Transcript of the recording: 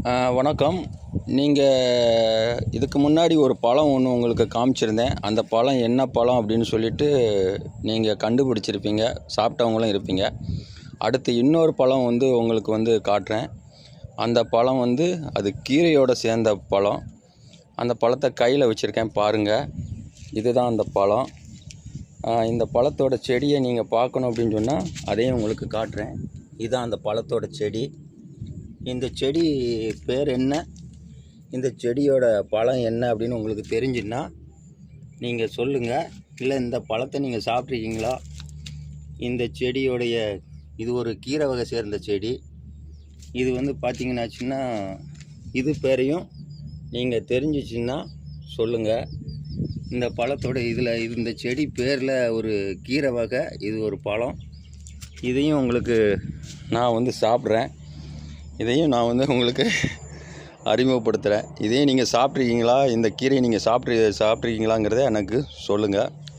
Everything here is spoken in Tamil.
வணக்கம். நீங்கள் இதுக்கு முன்னாடி ஒரு பழம் ஒன்று உங்களுக்கு காமிச்சிருந்தேன். அந்த பழம் என்ன பழம் அப்படின்னு சொல்லிட்டு நீங்கள் கண்டுபிடிச்சிருப்பீங்க, சாப்பிட்டவங்களும் இருப்பீங்க. அடுத்து இன்னொரு பழம் உங்களுக்கு காட்டுறேன். அந்த பழம் அது கீரையோடு சேர்ந்த பழம். அந்த பழத்தை கையில் வச்சுருக்கேன் பாருங்கள். இதுதான் அந்த பழம். இந்த பழத்தோட செடியை நீங்கள் பார்க்கணும் அப்படின்னு சொன்னால் அதையும் உங்களுக்கு காட்டுறேன். இதுதான் அந்த பழத்தோட செடி. இந்த செடி பேர் என்ன, இந்த செடியோட பழம் என்ன அப்படின்னு உங்களுக்கு தெரிஞ்சுன்னா நீங்கள் சொல்லுங்கள். இல்லை இந்த பழத்தை நீங்கள் சாப்பிட்ருக்கீங்களா? இந்த செடியோடைய இது ஒரு கீரை வகை சேர்ந்த செடி. இது பார்த்திங்கன்னாச்சுன்னா இது பேரையும் நீங்கள் தெரிஞ்சிச்சின்னா சொல்லுங்கள். இந்த பழத்தோட இந்த செடி பேரில் ஒரு கீரை வகை, இது ஒரு பழம். இதையும் உங்களுக்கு நான் சாப்பிட்றேன். இதையும் நான் உங்களுக்கு அறிமுகப்படுத்துகிறேன். இதையும் நீங்கள் சாப்பிட்ருக்கீங்களா? இந்த கீரையை நீங்கள் சாப்பிட்ருக்கீங்களாங்கிறத எனக்கு சொல்லுங்கள்.